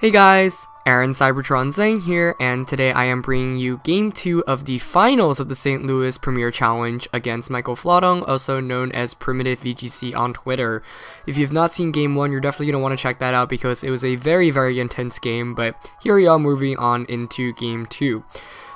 Hey guys, Aaron Cybertron Zhang here, and today I am bringing you Game 2 of the finals of the St. Louis Premier Challenge against Michael Flodong, also known as Primitive VGC on Twitter. If you've not seen Game 1, you're definitely going to want to check that out because it was a very intense game, but here we are moving on into Game 2.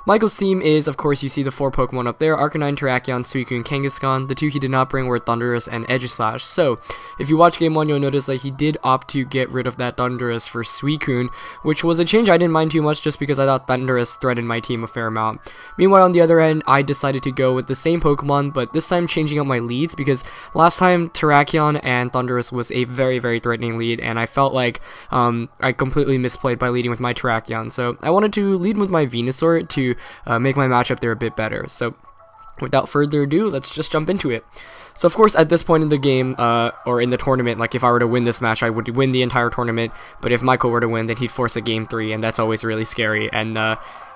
Michael's team is, of course, you see the 4 Pokemon up there, Arcanine, Terrakion, Suicune, Kangaskhan. The 2 he did not bring were Thundurus and Aegislash. So, if you watch Game 1, you'll notice that he did opt to get rid of that Thundurus for Suicune, which was a change I didn't mind too much just because I thought Thundurus threatened my team a fair amount. Meanwhile, on the other end, I decided to go with the same Pokemon, but this time changing up my leads because last time Terrakion and Thundurus was a very threatening lead, and I felt like I completely misplayed by leading with my Terrakion. So, I wanted to lead with my Venusaur to make my matchup there a bit better. So without further ado, let's just jump into it. So of course at this point in the game, or in the tournament, like if I were to win this match, I would win the entire tournament, but if Michael were to win, then he'd force a game 3, and that's always really scary, and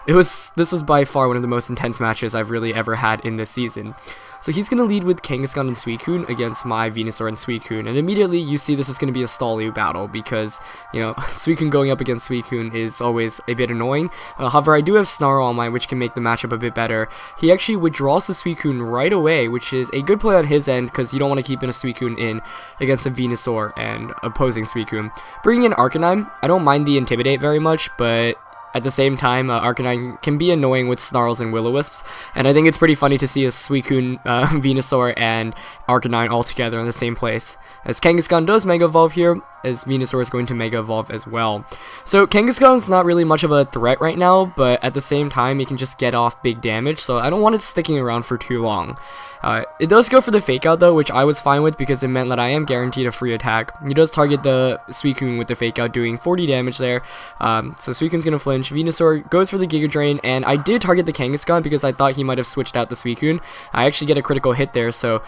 this was by far one of the most intense matches I've really ever had in this season. So he's going to lead with Kangaskhan and Suicune against my Venusaur and Suicune, and immediately you see this is going to be a Stall-U battle because, you know, Suicune going up against Suicune is always a bit annoying. However, I do have Snarl on mine, which can make the matchup a bit better. He actually withdraws the Suicune right away, which is a good play on his end because you don't want to keep in a Suicune in against a Venusaur and opposing Suicune. Bringing in Arcanine, I don't mind the Intimidate very much, but at the same time, Arcanine can be annoying with Snarls and Will-O-Wisps, and I think it's pretty funny to see a Suicune, Venusaur, and Arcanine all together in the same place. As Kangaskhan does Mega Evolve here, as Venusaur is going to Mega Evolve as well. So Kangaskhan is not really much of a threat right now, but at the same time, it can just get off big damage, so I don't want it sticking around for too long. It does go for the Fake Out though, which I was fine with because it meant that I am guaranteed a free attack. He does target the Suicune with the Fake Out, doing 40 damage there. So Suicune's gonna flinch. Venusaur goes for the Giga Drain, and I did target the Kangaskhan because I thought he might have switched out the Suicune. I actually get a critical hit there, so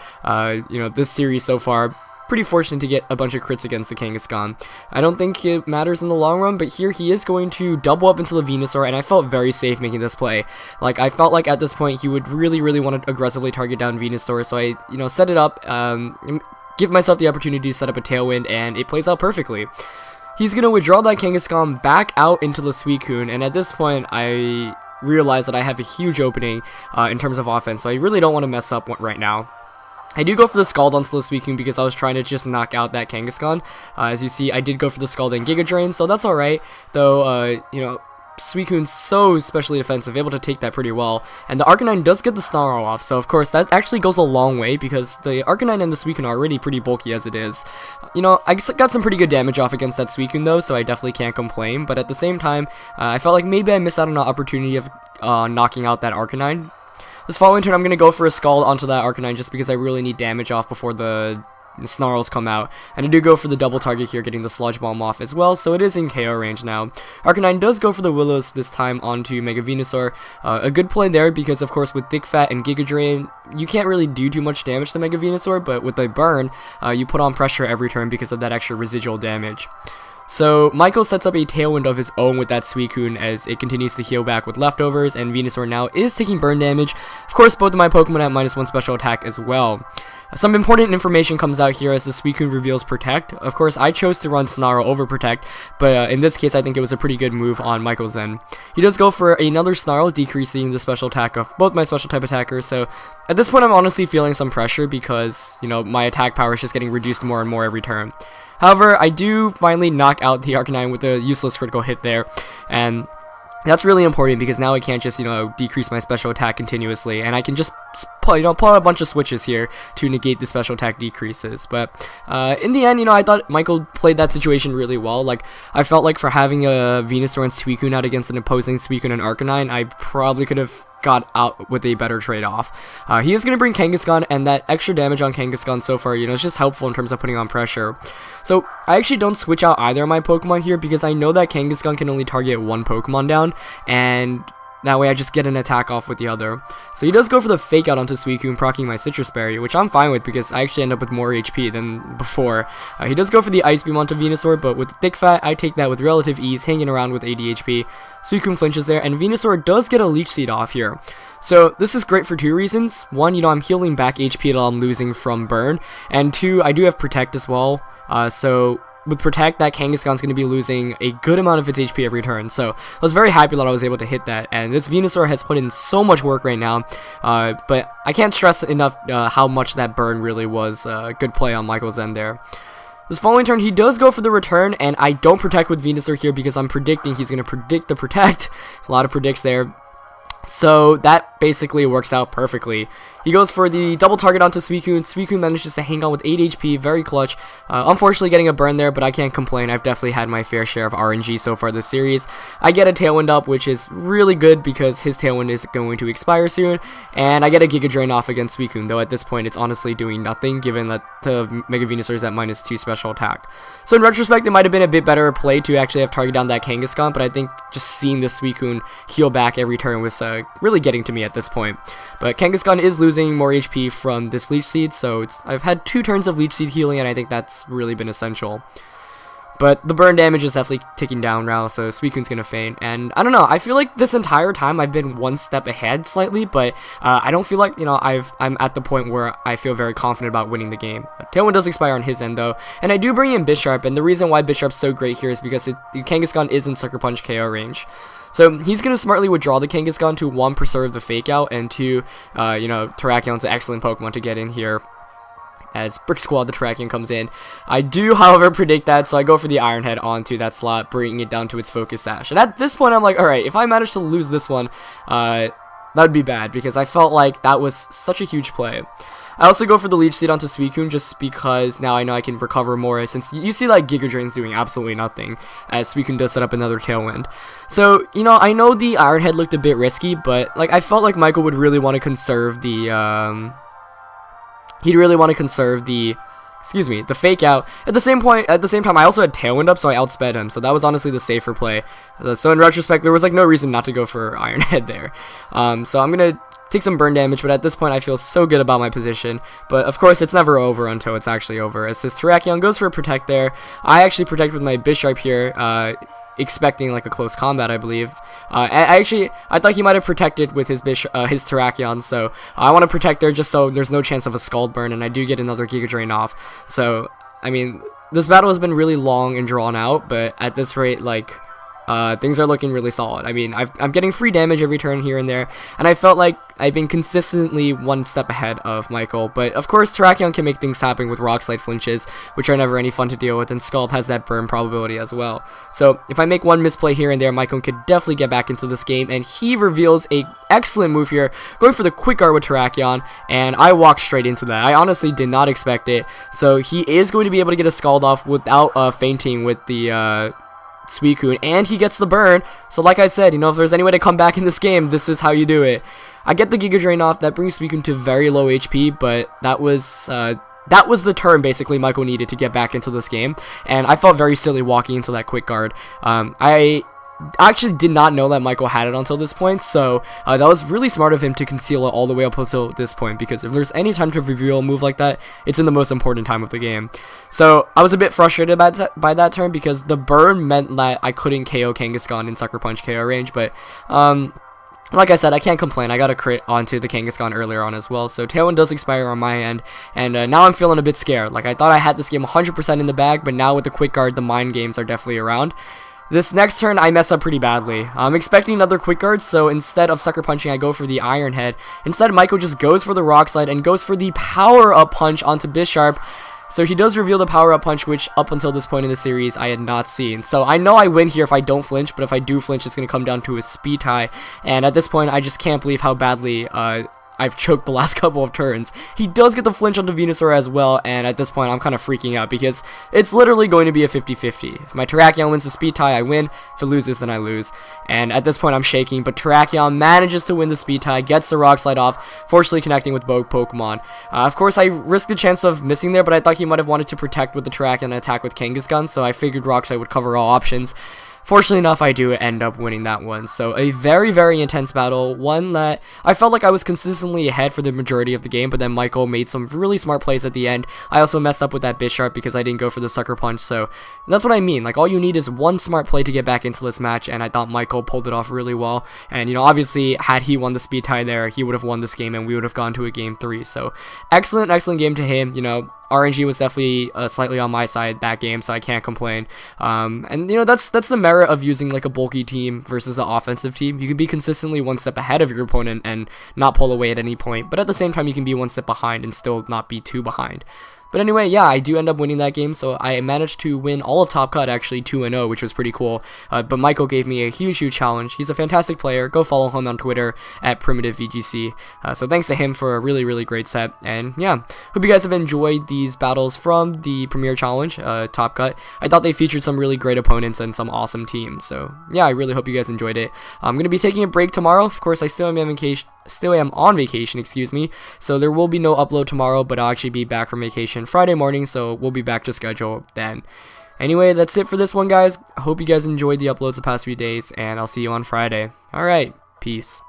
you know, this series so far, pretty fortunate to get a bunch of crits against the Kangaskhan. I don't think it matters in the long run, but here he is going to double up into the Venusaur, and I felt very safe making this play. Like, I felt like at this point he would really want to aggressively target down Venusaur, so I, you know, set it up, give myself the opportunity to set up a Tailwind, and it plays out perfectly. He's going to withdraw that Kangaskhan back out into the Suicune, and at this point I realize that I have a huge opening in terms of offense, so I really don't want to mess up right now. I do go for the Scald onto the Suicune because I was trying to just knock out that Kangaskhan. As you see, I did go for the Scald and Giga Drain, so that's alright. Though, you know, Suicune's so specially defensive, able to take that pretty well. And the Arcanine does get the Snarl off, so of course that actually goes a long way because the Arcanine and the Suicune are already pretty bulky as it is. You know, I got some pretty good damage off against that Suicune though, so I definitely can't complain. But at the same time, I felt like maybe I missed out on an opportunity of knocking out that Arcanine. This following turn, I'm going to go for a Scald onto that Arcanine just because I really need damage off before the Snarls come out. And I do go for the double target here, getting the Sludge Bomb off as well, so it is in KO range now. Arcanine does go for the Willows this time onto Mega Venusaur. A good play there because, of course, with Thick Fat and Giga Drain, you can't really do too much damage to Mega Venusaur, but with a Burn, you put on pressure every turn because of that extra residual damage. So Michael sets up a Tailwind of his own with that Suicune as it continues to heal back with leftovers, and Venusaur now is taking burn damage. Of course, both of my Pokemon have -1 special attack as well. Some important information comes out here as the Suicune reveals Protect. Of course, I chose to run Snarl over Protect, but in this case, I think it was a pretty good move on Michael's end. He does go for another Snarl, decreasing the special attack of both my special type attackers, so at this point, I'm honestly feeling some pressure because, you know, my attack power is just getting reduced more and more every turn. However, I do finally knock out the Arcanine with a useless critical hit there, and that's really important because now I can't just, you know, decrease my special attack continuously, and I can just, pull out a bunch of switches here to negate the special attack decreases. But in the end, you know, I thought Michael played that situation really well. Like, I felt like for having a Venusaur and Suicune out against an opposing Suicune and Arcanine, I probably could have got out with a better trade-off. He is going to bring Kangaskhan, and that extra damage on Kangaskhan so far, you know, is just helpful in terms of putting on pressure. So I actually don't switch out either of my Pokemon here because I know that Kangaskhan can only target one Pokemon down, and that way I just get an attack off with the other. So he does go for the Fake Out onto Suicune, proccing my Citrus Berry, which I'm fine with because I actually end up with more HP than before. He does go for the Ice Beam onto Venusaur, but with Thick Fat, I take that with relative ease, hanging around with 80 HP. Suicune flinches there, and Venusaur does get a Leech Seed off here. So this is great for two reasons. One, you know, I'm healing back HP that I'm losing from Burn, and two, I do have Protect as well. So with Protect, that Kangaskhan's going to be losing a good amount of its HP every turn. So I was very happy that I was able to hit that. And this Venusaur has put in so much work right now. But I can't stress enough how much that burn really was a good play on Michael's end there. This following turn, he does go for the return, and I don't Protect with Venusaur here because I'm predicting he's going to predict the Protect. A lot of predicts there. So that basically works out perfectly. He goes for the double target onto Suicune. Suicune manages to hang on with 8 HP, very clutch. Unfortunately getting a burn there, but I can't complain. I've definitely had my fair share of RNG so far this series. I get a Tailwind up, which is really good because his Tailwind is going to expire soon. And I get a Giga Drain off against Suicune, though at this point it's honestly doing nothing given that the Mega Venusaur is at -2 special attack. So in retrospect, it might have been a bit better play to actually have target down that Kangaskhan, but I think just seeing the Suicune heal back every turn was really getting to me at this point. But Kangaskhan is losing more HP from this Leech Seed, so I've had 2 turns of Leech Seed healing, and I think that's really been essential. But the burn damage is definitely ticking down now, so Suicune's gonna faint. And I don't know, I feel like this entire time I've been one step ahead slightly, but I don't feel like, you know, I'm at the point where I feel very confident about winning the game. Tailwind does expire on his end though, and I do bring in Bisharp, and the reason why Bisharp's so great here is because Kangaskhan is in Sucker Punch KO range. So he's going to smartly withdraw the Kangaskhan to 1, preserve the Fake Out, and 2, you know, Terrakions an excellent Pokemon to get in here as Brick Squad the Terrakion comes in. I do, however, predict that, so I go for the Iron Head onto that slot, bringing it down to its Focus Sash. And at this point, I'm like, alright, if I manage to lose this one, that would be bad, because I felt like that was such a huge play. I also go for the Leech Seed onto Suicune just because now I know I can recover more, since you see like Giga Drain's doing absolutely nothing as Suicune does set up another Tailwind. So, you know, I know the Iron Head looked a bit risky, but like I felt like Michael would really want to conserve the the Fake Out. At the same time, I also had Tailwind up, so I outsped him, so that was honestly the safer play. So in retrospect, there was like no reason not to go for Iron Head there. So I'm gonna take some burn damage, but at this point I feel so good about my position. But of course it's never over until it's actually over, as his Terrakion goes for a Protect there. I actually Protect with my Bisharp here, expecting like a close combat, I believe. I thought he might have protected with his Terrakion, so I want to Protect there just so there's no chance of a Scald Burn, and I do get another Giga Drain off. So I mean, this battle has been really long and drawn out, but at this rate, like, things are looking really solid. I mean, I'm getting free damage every turn here and there, and I felt like I've been consistently one step ahead of Michael. But of course, Terrakion can make things happen with Rock Slide flinches, which are never any fun to deal with, and Scald has that burn probability as well. So if I make one misplay here and there, Michael could definitely get back into this game, and he reveals a excellent move here, going for the Quick Guard with Terrakion, and I walked straight into that. I honestly did not expect it. So he is going to be able to get a Scald off without fainting with the Suicune, and he gets the burn. So like I said, you know, if there's any way to come back in this game, this is how you do it. I get the Giga Drain off. That brings Suicune to very low HP, but that was the turn basically Michael needed to get back into this game, and I felt very silly walking into that Quick Guard. I actually did not know that Michael had it until this point, so that was really smart of him to conceal it all the way up until this point, because if there's any time to reveal a move like that, it's in the most important time of the game. So I was a bit frustrated by that turn, because the burn meant that I couldn't KO Kangaskhan in Sucker Punch KO range, but like I said, I can't complain. I got a crit onto the Kangaskhan earlier on as well, so Tailwind does expire on my end, and now I'm feeling a bit scared. Like, I thought I had this game 100% in the bag, but now with the Quick Guard, the mind games are definitely around. This next turn, I mess up pretty badly. I'm expecting another Quick Guard, so instead of Sucker Punching, I go for the Iron Head. Instead, Michael just goes for the Rock Slide and goes for the Power Up Punch onto Bisharp. So he does reveal the Power Up Punch, which up until this point in the series, I had not seen. So I know I win here if I don't flinch, but if I do flinch, it's going to come down to a speed tie. And at this point, I just can't believe how badly I've choked the last couple of turns. He does get the flinch onto Venusaur as well, and at this point I'm kind of freaking out because it's literally going to be a 50-50. If my Terrakion wins the speed tie, I win. If it loses, then I lose. And at this point I'm shaking, but Terrakion manages to win the speed tie, gets the Rock Slide off, fortunately connecting with both Pokemon. Of course, I risked the chance of missing there, but I thought he might have wanted to protect with the Terrakion and attack with Kangaskhan, so I figured Rock Slide would cover all options. Fortunately enough, I do end up winning that one. So a very, very intense battle. One that I felt like I was consistently ahead for the majority of the game, but then Michael made some really smart plays at the end. I also messed up with that Bisharp because I didn't go for the Sucker Punch. So that's what I mean. Like, all you need is one smart play to get back into this match, and I thought Michael pulled it off really well. And, you know, obviously, had he won the speed tie there, he would have won this game, and we would have gone to a game 3. So excellent, excellent game to him. You know, RNG was definitely slightly on my side that game, so I can't complain. And you know, that's the merit of using like a bulky team versus an offensive team. You can be consistently one step ahead of your opponent and not pull away at any point, but at the same time you can be one step behind and still not be too behind. But anyway, yeah, I do end up winning that game, so I managed to win all of Top Cut, actually 2-0, which was pretty cool. But Michael gave me a huge challenge. He's a fantastic player. Go follow him on Twitter at PrimitiveVGC. So thanks to him for a really great set. And yeah, hope you guys have enjoyed these battles from the Premier Challenge, Top Cut. I thought they featured some really great opponents and some awesome teams. So yeah, I really hope you guys enjoyed it. I'm going to be taking a break tomorrow. Of course, I still am on vacation, excuse me, so there will be no upload tomorrow, but I'll actually be back from vacation Friday morning, so we'll be back to schedule then. Anyway, that's it for this one, guys. I hope you guys enjoyed the uploads the past few days, and I'll see you on Friday. Alright, peace.